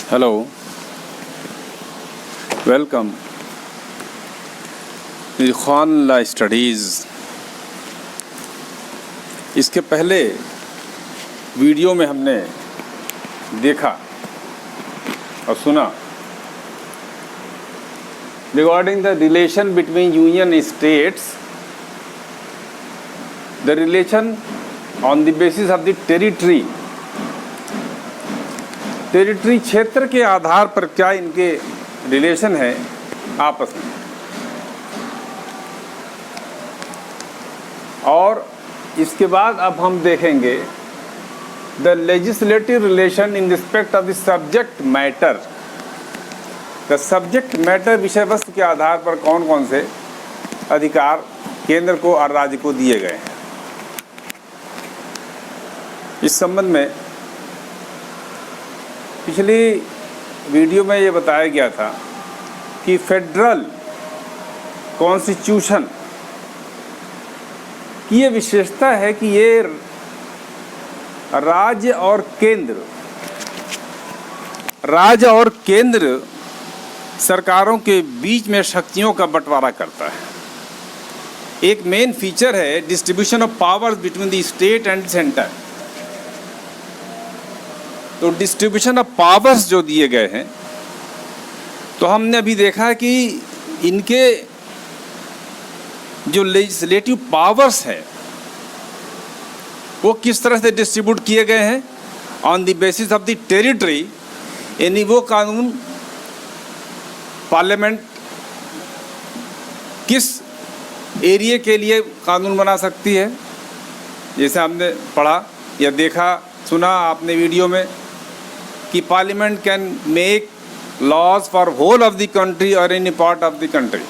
Hello, welcome Khan ला studies. इसके पहले video में हमने देखा और सुना regarding the relation between union states, the relation on the basis of the territory क्षेत्र के आधार पर क्या इनके रिलेशन है आपस में, और इसके बाद अब हम देखेंगे the legislative relation in respect of the subject matter. The subject matter विषय वस्तु के आधार पर कौन कौन से अधिकार केंद्र को और राज्य को दिए गए हैं। इस संबंध में पिछली वीडियो में ये बताया गया था कि फेडरल कॉन्स्टिट्यूशन की ये विशेषता है कि ये राज्य और केंद्र सरकारों के बीच में शक्तियों का बंटवारा करता है। एक मेन फीचर है distribution of powers between the state and centre. तो डिस्ट्रीब्यूशन ऑफ पावर्स जो दिए गए हैं, तो हमने अभी देखा कि इनके जो लेजिस्लेटिव पावर्स है वो किस तरह से डिस्ट्रीब्यूट किए गए हैं on the basis of the territory. यानी वो कानून पार्लियामेंट किस एरिया के लिए कानून बना सकती है, जैसे हमने पढ़ा या देखा सुना आपने वीडियो में कि parliament can make laws for whole of the country और any part of the country,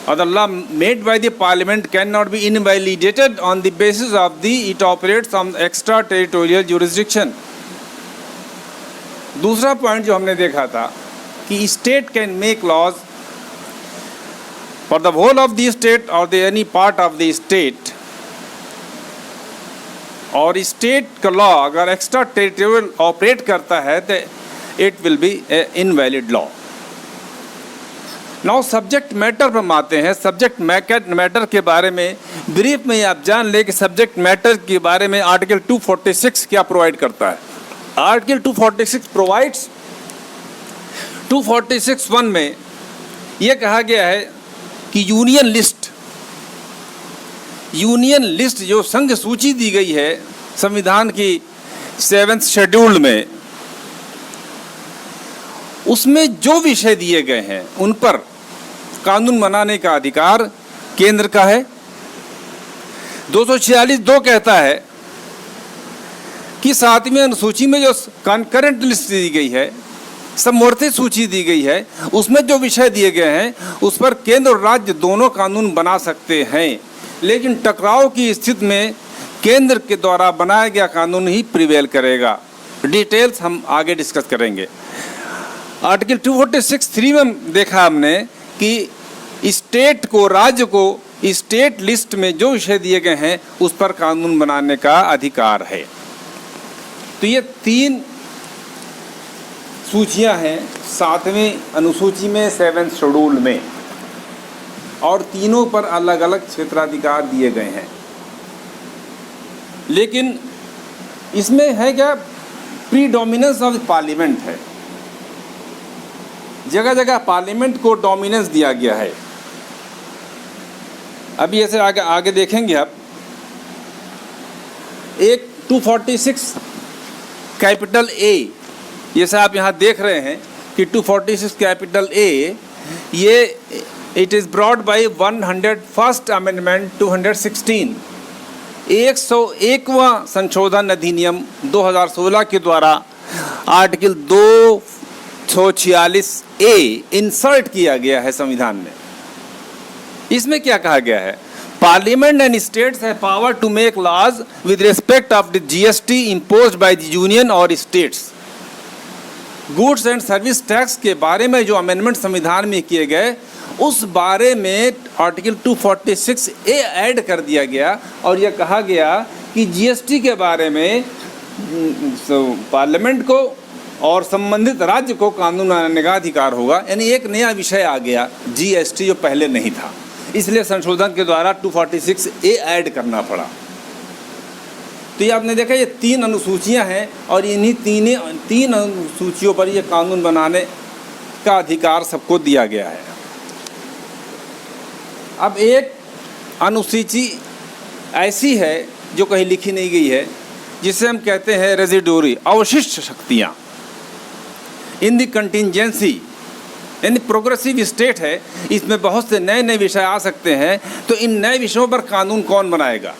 और the law made by the parliament cannot be invalidated on the basis of the it operates on extraterritorial jurisdiction। दूसरा point जो हमने देखा था कि state can make laws for the whole of the state और the any part of the state, और state का law अगर एक्स्ट्रा टेरिटोरियल ऑपरेट करता है तो it will be a invalid law. Now subject matter पर आते हैं। सब्जेक्ट मैटर के बारे में ब्रीफ में आप जान ले कि सब्जेक्ट मैटर के बारे में आर्टिकल 246 क्या प्रोवाइड करता है। आर्टिकल 246 प्रोवाइड्स 246(1) में यह कहा गया है कि यूनियन लिस्ट जो संघ सूची दी गई है संविधान की 7th शेड्यूल में, उसमें जो विषय दिए गए हैं उन पर कानून बनाने का अधिकार केंद्र का है। 246(2) कहता है कि 7वीं अनुसूची में जो कॉन्करेंट लिस्ट दी गई है, समवर्ती सूची दी गई है, उसमें जो विषय दिए गए हैं उस पर केंद्र और राज्य दोनों कानून बना सकते हैं, लेकिन टकराव की स्थिति में केंद्र के द्वारा बनाया गया कानून ही प्रिवेल करेगा। डिटेल्स हम आगे डिस्कस करेंगे। आर्टिकल 246(3) में देखा हमने कि स्टेट को, राज्य को स्टेट लिस्ट में जो विषय दिए गए हैं उस पर कानून बनाने का अधिकार है। तो ये 3 सूचियां हैं 7वीं अनुसूची में 7th शेड्यूल में, और तीनों पर अलग अलग क्षेत्राधिकार दिए गए हैं। लेकिन इसमें है क्या, प्रीडोमिनेंस ऑफ पार्लियामेंट है। जगह जगह पार्लियामेंट को डोमिनेंस दिया गया है। अभी ऐसे आगे देखेंगे आप। एक 246 कैपिटल ए, जैसे आप यहाँ देख रहे हैं कि 246 कैपिटल ए, ये it is brought by 101st amendment 216, 101वां संशोधन अधिनियम 2016 के द्वारा आर्टिकल 246A इंसर्ट किया गया है संविधान में। इसमें क्या कहा गया है, parliament and states have power to make laws with respect of the GST imposed by the union और states. Goods and service tax के बारे में जो अमेंडमेंट संविधान में किए गए, उस बारे में आर्टिकल 246A ऐड कर दिया गया, और यह कहा गया कि GST के बारे में पार्लियामेंट को और संबंधित राज्य को कानून बनाने का अधिकार होगा। यानी एक नया विषय आ गया जीएसटी, जो पहले नहीं था, इसलिए संशोधन के द्वारा 246A ऐड करना पड़ा। तो ये आपने देखा, ये 3 अनुसूचियां हैं और इन्हीं तीन अनुसूचियों पर ये कानून बनाने का अधिकार सबको दिया गया है। अब एक अनुसूची ऐसी है जो कहीं लिखी नहीं गई है, जिसे हम कहते हैं रेजिडोरी, अवशिष्ट शक्तियाँ इन दी कंटिजेंसी, यानी प्रोग्रेसिव स्टेट है। इसमें बहुत से नए नए विषय आ सकते हैं, तो इन नए विषयों पर कानून कौन बनाएगा?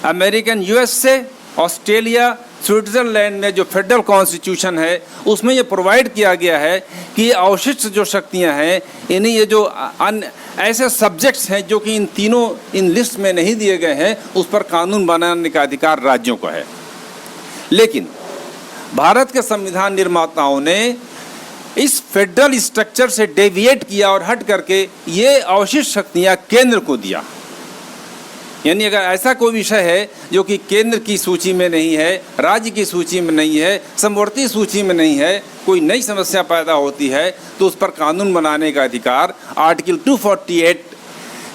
अमेरिकन यूएसए, ऑस्ट्रेलिया, स्विट्ज़रलैंड में जो फेडरल कॉन्स्टिट्यूशन है उसमें ये प्रोवाइड किया गया है कि ये अवशिष्ट जो शक्तियां हैं, यानी ये जो अन्य ऐसे सब्जेक्ट्स हैं जो कि इन लिस्ट में नहीं दिए गए हैं, उस पर कानून बनाने का अधिकार राज्यों को है। लेकिन भारत के संविधान निर्माताओं ने इस फेडरल स्ट्रक्चर से डेविएट किया और हट करके ये अवशिष्ट शक्तियां केंद्र को दिया। यानी अगर ऐसा कोई विषय है जो कि केंद्र की सूची में नहीं है, राज्य की सूची में नहीं है, समवर्ती सूची में नहीं है, कोई नई समस्या पैदा होती है, तो उस पर कानून बनाने का अधिकार आर्टिकल 248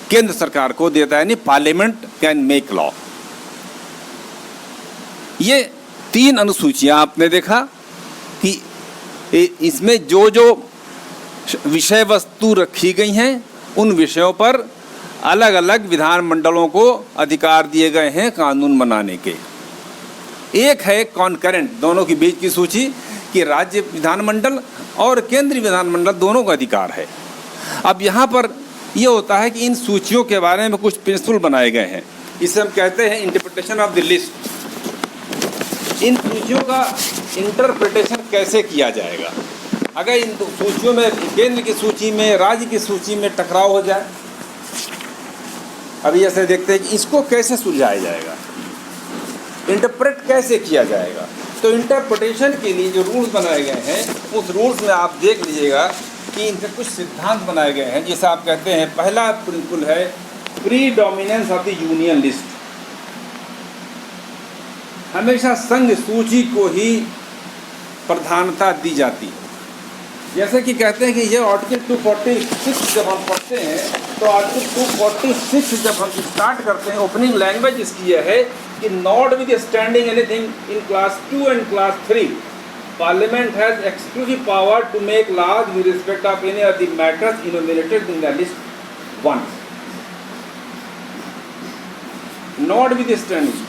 केंद्र सरकार को देता है। यानी पार्लियामेंट कैन मेक लॉ। ये 3 अनुसूचियां आपने देखा कि इसमें जो जो विषय वस्तु रखी गई हैं, उन विषयों पर अलग अलग विधानमंडलों को अधिकार दिए गए हैं कानून बनाने के। एक है कॉन्करेंट, दोनों के बीच की सूची कि राज्य विधानमंडल और केंद्रीय विधानमंडल दोनों का अधिकार है। अब यहाँ पर यह होता है कि इन सूचियों के बारे में कुछ प्रिंसिपल बनाए गए हैं, इसे हम कहते हैं इंटरप्रिटेशन ऑफ द लिस्ट। इन सूचियों का इंटरप्रिटेशन कैसे किया जाएगा? अगर इन सूचियों में, केंद्र की सूची में, राज्य की सूची में टकराव हो जाए, अभी ऐसे देखते हैं कि इसको कैसे सुलझाया जाएगा, इंटरप्रेट कैसे किया जाएगा। तो इंटरप्रिटेशन के लिए जो रूल्स बनाए गए हैं, उस रूल्स में आप देख लीजिएगा कि इनके कुछ सिद्धांत बनाए गए हैं, जिसे आप कहते हैं, पहला प्रिंसिपल है predominance of the union list. हमेशा संघ सूची को ही प्रधानता दी जाती है। जैसे कि कहते हैं कि ये आर्टिकल 246 जब हम पढ़ते हैं, तो आर्टिकल 246 जब हम स्टार्ट करते हैं, ओपनिंग लैंग्वेज इसकी यह है कि notwithstanding anything in class 2 and class 3, parliament has exclusive power to make laws with respect of any of the matters enumerated in the list 1। Notwithstanding,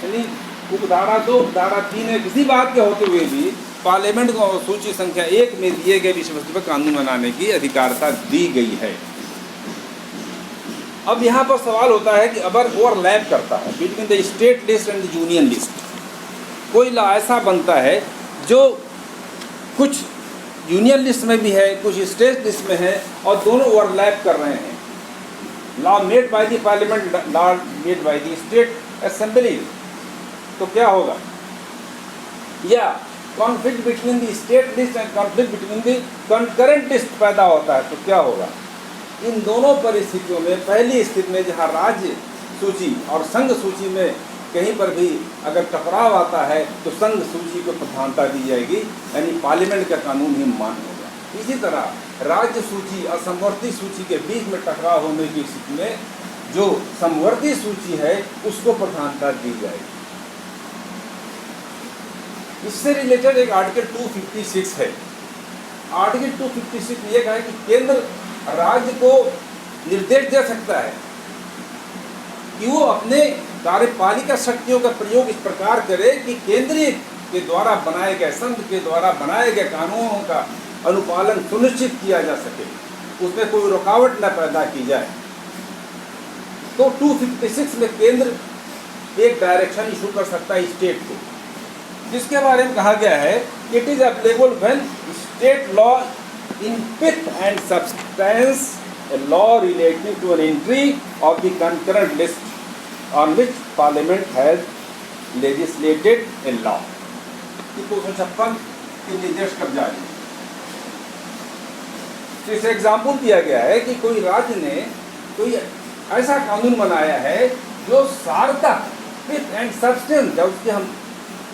यानी उपधारा 2, उपधारा 3 है, किसी बात के होते हुए भी पार्लियामेंट को सूची संख्या 1 में दिए गए विषय वस्तु पर कानून बनाने की अधिकारता दी गई है। अब यहाँ पर सवाल होता है कि अगर ओवरलैप करता है between the state list and the union list, कोई लॉ ऐसा बनता है जो कुछ यूनियन लिस्ट में भी है, कुछ स्टेट लिस्ट में है, और दोनों ओवरलैप कर रहे हैं, law made by the parliament, law made by the state assembly, तो क्या होगा? या conflict between the state list and conflict between the concurrent list पैदा होता है, तो क्या होगा? इन दोनों परिस्थितियों में, पहली स्थिति में जहां राज्य सूची और संघ सूची में कहीं पर भी अगर टकराव आता है, तो संघ सूची को प्रधानता दी जाएगी, यानी पार्लियामेंट का कानून ही मान्य होगा। इसी तरह राज्य सूची और समवर्ती सूची के बीच में टकराव होने की स्थिति में जो समवर्ती सूची है उसको प्रधानता दी जाएगी। इससे रिलेटेड एक आर्टिकल 256 है। आर्टिकल 256 ये कहा है कि केंद्र राज्य को निर्देश दे सकता है कि वो अपने कार्यपालिका शक्तियों का प्रयोग इस प्रकार करे कि केंद्रीय के द्वारा बनाए गए, संघ के द्वारा बनाए गए कानूनों का अनुपालन सुनिश्चित किया जा सके, उसमें कोई रुकावट न पैदा की जाए। तो 256 में केंद्र एक डायरेक्शन इशू कर सकता है स्टेट को, जिसके बारे में कहा गया है it is applicable when state law in pith and substance a law relating to an entry of the concurrent list on which parliament has legislated a law। 256 के निर्देश कर जारी। तो इस एग्जाम्पल दिया गया है कि कोई राज्य ने कोई ऐसा कानून बनाया है जो सारता पिथ एंड सब्सटेंस, जब उसकी हम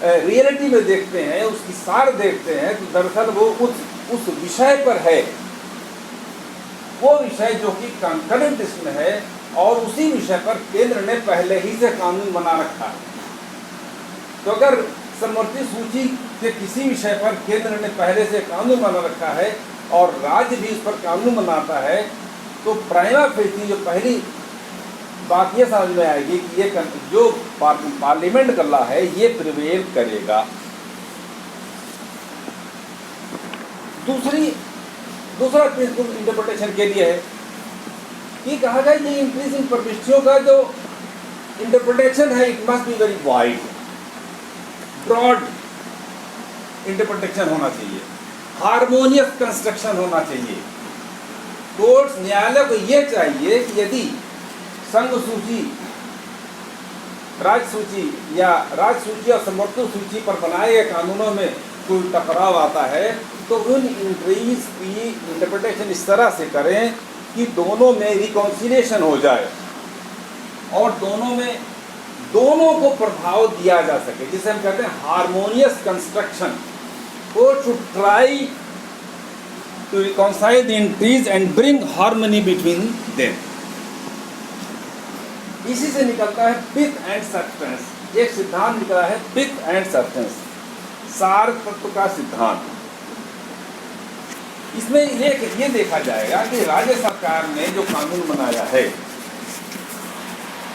रियलिटी में देखते हैं, उसकी सार देखते हैं, तो दरअसल वो उस विषय पर है, वो विषय जो कि कंकरेंट इसमें है, और उसी विषय पर केंद्र ने पहले ही से कानून बना रखा है। तो अगर समवर्ती सूची के किसी विषय पर केंद्र ने पहले से कानून बना रखा है और राज्य भी इस पर कानून बनाता है, तो प्राइमा फेसी जो पहली बात ये समझ में आएगी कि ये जो पार्लियामेंट कर रहा है ये प्रिवेल करेगा। दूसरा प्रिंसिपल इंटरप्रिटेशन के लिए है कि कहा गया ये इंक्रीजिंग प्रविष्टियों का जो इंटरप्रिटेशन है it must be very wide, broad interpretation होना चाहिए, हार्मोनियस कंस्ट्रक्शन होना चाहिए। कोर्ट्स न्यायालय को ये चाहिए कि यदि संघ सूची, राज्य सूची या राज्य सूची और समवर्ती सूची पर बनाए गए कानूनों में कोई टकराव आता है तो उन इंट्रीज की इंटरप्रिटेशन इस तरह से करें कि दोनों में रिकॉन्सिलिएशन हो जाए और दोनों को प्रभाव दिया जा सके, जिसे हम कहते हैं harmonious construction. Court should try to reconcile the entries and bring harmony between them. इसी से निकलता है पिथ एंड सब्सटेंस। एक सिद्धांत निकला है पिथ एंड सब्सटेंस, सार तत्व का सिद्धांत। इसमें ये देखा जाएगा कि राज्य सरकार ने जो कानून बनाया है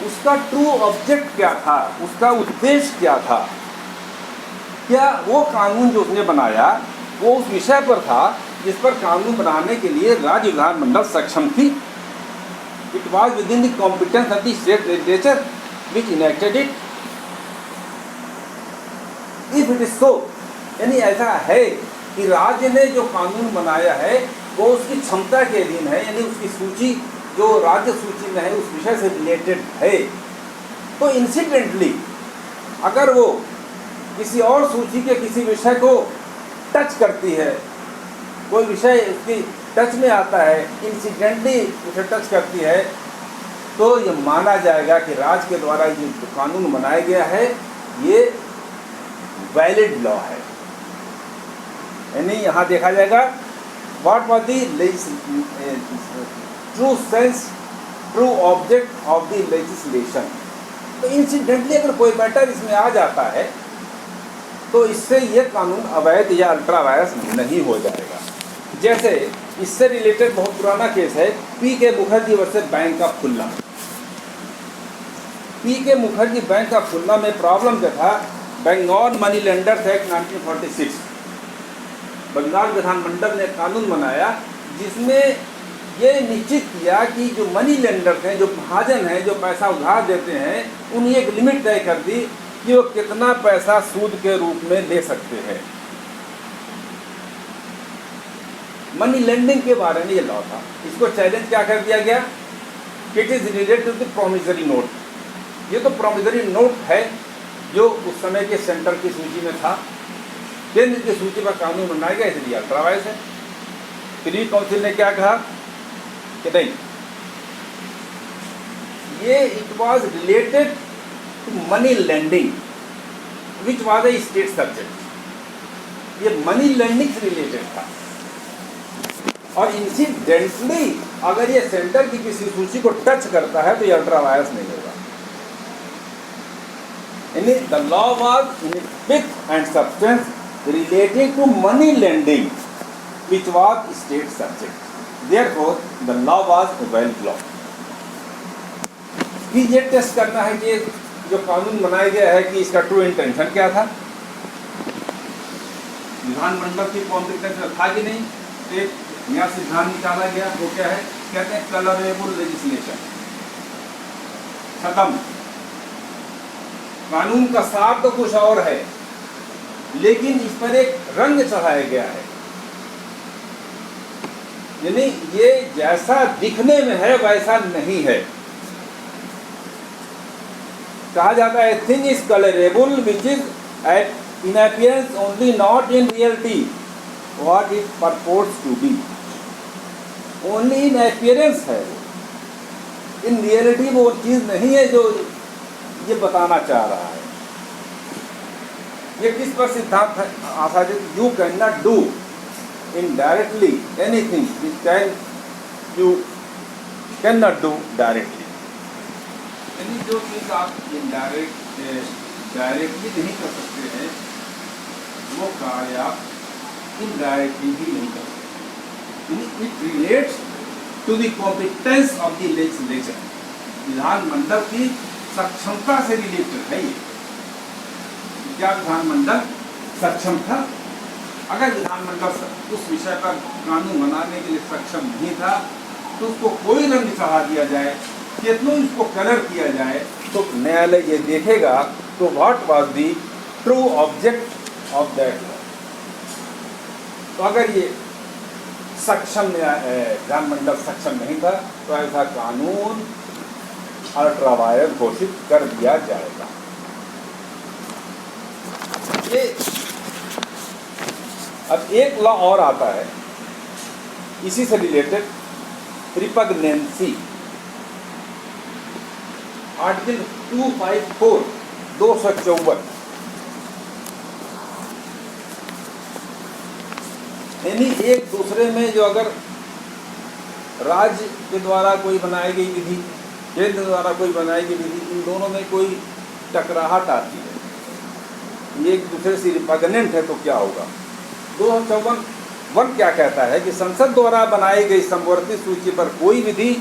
उसका ट्रू ऑब्जेक्ट क्या था, उसका उद्देश्य क्या था। क्या वो कानून जो उसने बनाया वो उस विषय पर था जिस पर कानून बनाने के लिए राज्य विधानमंडल सक्षम थी। It was within the competence of the state legislature which enacted it. If it is so, यानी ऐसा है कि राज्य ने जो कानून बनाया है वो उसकी क्षमता के अधीन है, यानी उसकी सूची जो राज्य सूची में है उस विषय से रिलेटेड है, तो इंसिडेंटली अगर वो किसी और सूची के किसी विषय को टच करती है, कोई विषय उसकी टच में आता है, इंसिडेंटली उसे टच करती है, तो ये माना जाएगा कि राज्य के द्वारा जो कानून बनाया गया है ये वैलिड लॉ है। यानी यहाँ देखा जाएगा what was the true sense, true object of the legislation. तो इंसिडेंटली अगर कोई मैटर इसमें आ जाता है तो इससे ये कानून अवैध या अल्ट्रा वायरस नहीं हो जाएगा। जैसे इससे रिलेटेड बहुत पुराना केस है P K Mukherjee versus bank of Khulna. P K Mukherjee bank of Khulna में प्रॉब्लम क्या था, Bengal money lenders act 1946, Bengal विधानमंडल ने कानून बनाया जिसमें ये निश्चित किया कि जो मनी लेंडर्स हैं, जो महाजन हैं, जो पैसा उधार देते हैं, उन्हें एक लिमिट तय कर दी कि वो कितना पैसा सूद के रूप में ले सकते हैं। मनी लेंडिंग के बारे में ये लॉ था। इसको चैलेंज क्या कर दिया गया, it is related to the promissory note. ये तो प्रोमिसरी नोट है जो उस समय के सेंटर की सूची में था, केंद्र की सूची पर कानून बनाया गया, इसलिए अल्ट्रा वायरस है। प्री काउंसिल ने क्या कहा कि नहीं, ये it was related to money lending which was a state subject. ये मनी लेंडिंग से रिलेटेड था और इंसिडेंटली अगर ये सेंटर की किसी सूची को टच करता है तो ये अल्ट्रा वायरस नहीं होगा। यानी the law was in pith and substance relating to money lending which was state subject, therefore the law was a valid law. फिर ये टेस्ट करना है कि जो कानून बनाया गया है कि इसका ट्रू इंटेंशन क्या था, विधानमंडल की कॉम्पिटेंस में था कि नहीं। एक नया सिद्धांत निकाला गया, वो क्या है, कहते हैं कलरेबल लेजिस्लेशन। खत्म, कानून का सार तो कुछ और है लेकिन इस पर एक रंग चढ़ाया गया है, यानी ये जैसा दिखने में है वैसा नहीं है। कहा जाता है thing is colourable which is at in appearance only, not in reality what it purports to be. Only in appearance है, इन रियलिटी वो चीज नहीं है जो ये बताना चाह रहा है। ये किस पर सिद्धांत है आधारित? You can not do indirectly anything which can you can not do directly. यानी जो चीज़ आप डायरेक्टली नहीं कर सकते हैं वो कार्य आप इनडायरेक्टली भी नहीं कर सकते। It relates to the competence of the legislature. विधानमंडल की सक्षमता से रिलेटेड है ये। क्या विधानमंडल सक्षम था? अगर विधानमंडल उस विषय पर कानून बनाने के लिए सक्षम नहीं था तो उसको कोई रंग चढ़ा दिया जाए, कितना उसको कलर किया जाए, तो न्यायालय ये देखेगा तो what was the true object of that law. तो अगर ये सक्षम विधानमंडल सक्षम नहीं था तो ऐसा कानून अल्ट्रा वायरस घोषित कर दिया जाएगा। ये अब एक लॉ और आता है इसी से रिलेटेड, रिपग्नेंसी। आर्टिकल 254 254 यानी एक दूसरे में जो अगर राज्य के द्वारा कोई बनाई गई विधि, केंद्र द्वारा कोई बनाई गई विधि, इन दोनों में कोई टकराहट आती है, ये एक दूसरे से रिपग्नेंट है, तो क्या होगा? 254 क्या कहता है कि संसद द्वारा बनाई गई समवर्ती सूची पर कोई विधि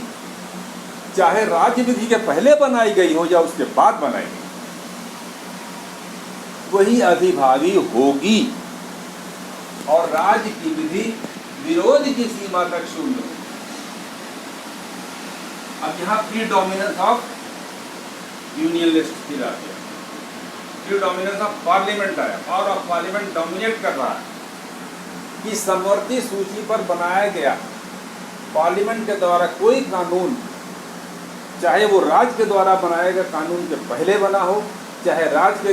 चाहे राज्य विधि के पहले बनाई गई हो या उसके बाद बनाई गई, वही अधिभावी होगी और राज्य की विधि विरोध की सीमा तक शून्य होगी। अब यहाँ प्रीडोमिनेंस ऑफ यूनियन लिस्ट फिर आ गया, प्रीडोमिनेंस ऑफ पार्लियामेंट आया, पावर ऑफ पार्लियामेंट डोमिनेट कर रहा है कि समवर्ती सूची पर बनाया गया पार्लियामेंट के द्वारा कोई कानून, चाहे वो राज्य के द्वारा बनाए गए कानून के पहले बना हो, चाहे राज्य के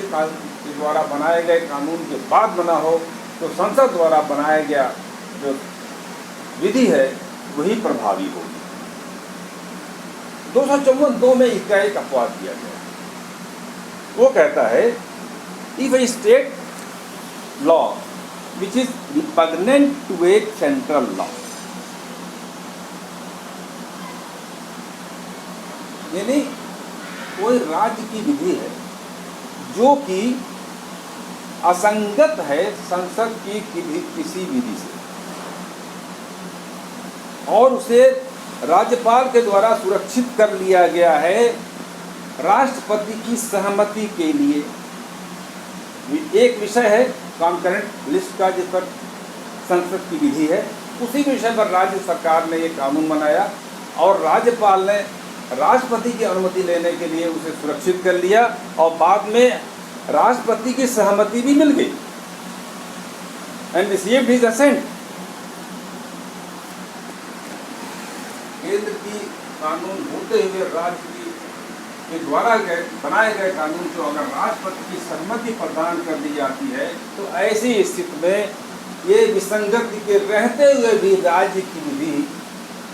द्वारा बनाए गए कानून के बाद बना हो, तो संसद द्वारा बनाया गया जो विधि है वही प्रभावी होगी। 254(2) में इसका एक अपवाद दिया गया, वो कहता है if a state law which is repugnant to a central law, यानी कोई राज्य की विधि है जो कि असंगत है संसद की किसी विधि से और उसे राज्यपाल के द्वारा सुरक्षित कर लिया गया है राष्ट्रपति की सहमति के लिए। एक विषय है कॉन्करेंट लिस्ट का जिस पर संसद की विधि है, उसी विषय पर राज्य सरकार ने ये कानून बनाया और राज्यपाल ने राष्ट्रपति की अनुमति लेने के लिए उसे सुरक्षित कर लिया और बाद में राष्ट्रपति की सहमति भी मिल गई एंड रिसीव्ड हिज असेंट। केंद्र की कानून होते हुए राज्य के द्वारा बनाए गए कानून को अगर राष्ट्रपति की सहमति प्रदान कर दी जाती है तो ऐसी स्थिति में ये विसंगति के रहते हुए भी राज्य की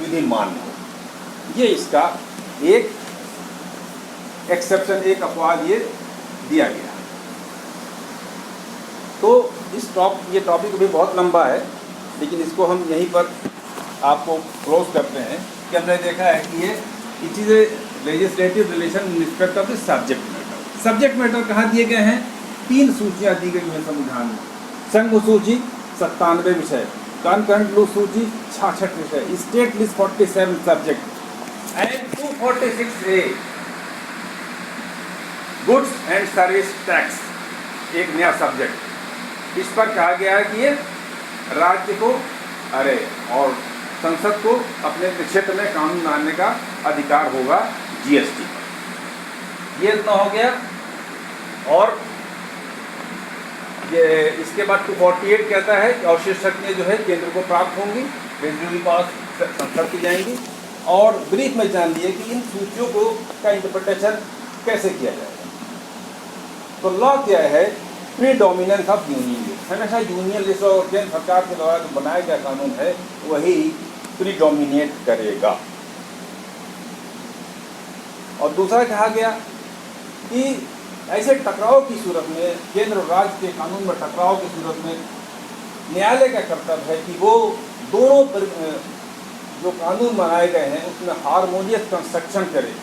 विधि मान्य हो। ये इसका एक एक्सेप्शन, एक अपवाद ये दिया गया। तो ये टॉपिक भी बहुत लंबा है, लेकिन इसको हम यहीं पर आपको क्लोज करते हैं कि हमने देखा है कि ये it is a legislative relation in respect of the subject matter. Subject matter कहाँ दिए गए हैं? 3 सूचियाँ दी गई हैं संविधान में। संघ सूची 97 विषय, कॉन्करेंट लिस्ट सूची 66 विषय, state list 47 subject and 246A goods and service tax एक नया सब्जेक्ट। इस पर कहा गया है कि ये राज्य को और संसद को अपने क्षेत्र में कानून बनाने का अधिकार होगा जीएसटी पर। ये इतना हो गया। और ये इसके बाद 248 कहता है कि अवशिष्ट शक्तियाँ जो है केंद्र को प्राप्त होंगी, रेजिडुअरी पावर संसद की जाएंगी। और ब्रीफ में जान लिए कि इन सूचियों को का इंटरप्रिटेशन कैसे किया जाएगा। तो लॉ क्या है? Predominance of union list. हमेशा यूनियन लिस्ट और केंद्र सरकार के द्वारा जो बनाया गया कानून है वही प्रीडोमिनेट करेगा। और दूसरा कहा गया कि ऐसे टकराव की सूरत में, केंद्र और राज्य के कानून में टकराव की सूरत में न्यायालय का कर्तव्य है कि वो दोनों जो कानून बनाए गए हैं उसमें हारमोनियस कंस्ट्रक्शन करे,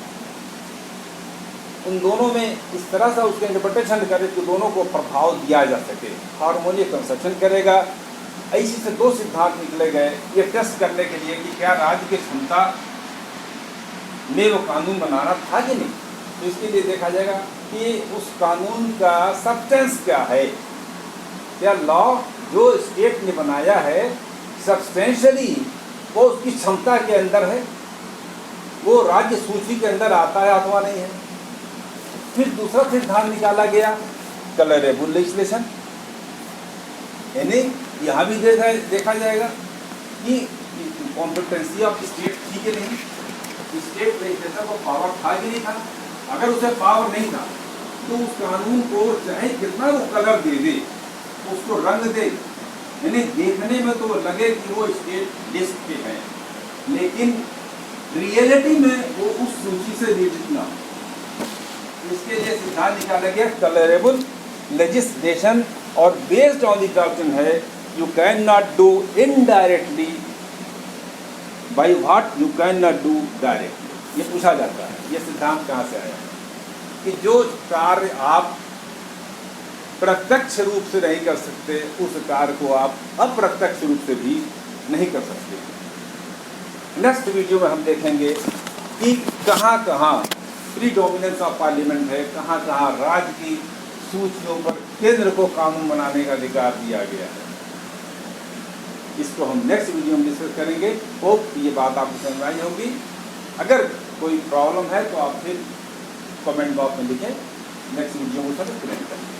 उन दोनों में इस तरह से उसके इंटरप्रिटेशन करे कि दोनों को प्रभाव दिया जा सके। हारमोनियस कंस्ट्रक्शन करेगा। ऐसी से दो सिद्धांत निकले गए ये टेस्ट करने के लिए कि क्या राज्य की क्षमता में वो कानून बनाना था कि नहीं। तो इसके लिए देखा जाएगा कि उस कानून का सब्सटेंस क्या है, क्या लॉ जो स्टेट ने बनाया है सब्सटेंशियली वो उसकी क्षमता के अंदर है, वो राज्य सूची के अंदर आता है अथवा नहीं है। फिर दूसरा सिद्धांत निकाला गया टॉलरेबल लेजिस्लेशन, यानी यहाँ भी देखा जाएगा कि कॉम्पिटेंसी ऑफ स्टेट थी कि नहीं, स्टेट लेजिस्लेशन को पावर था कि नहीं था। अगर उसे पावर नहीं था तो उस कानून को चाहे कितना वो कलर दे दे, उसको रंग दे, यानी देखने में तो लगे कि वो स्टेट लिस्ट पे है, लेकिन रियलिटी में वो उस सूची से रिलेटेड ना। इसके लिए सिद्धांत निकाला गया टॉलरेबल लेजिस्लेशन, और बेस्ड ऑन द डॉक्ट्रिन है you can not do indirectly by what you can not do directly. ये पूछा जाता है ये सिद्धांत कहाँ से आया कि जो कार्य आप प्रत्यक्ष रूप से नहीं कर सकते उस कार्य को आप अप्रत्यक्ष रूप से भी नहीं कर सकते। नेक्स्ट वीडियो में हम देखेंगे कि कहाँ कहाँ प्रीडोमिनेंस ऑफ पार्लियामेंट है, कहाँ कहाँ राज्य की सूचियों पर केंद्र को कानून बनाने का अधिकार दिया गया है। इसको हम नेक्स्ट वीडियो में डिस्कस करेंगे। होप ये बात आपको समझ में आई होगी। अगर कोई प्रॉब्लम है तो आप फिर कमेंट बॉक्स में लिखें, नेक्स्ट वीडियो में उसका एक्सप्लेन करेंगे।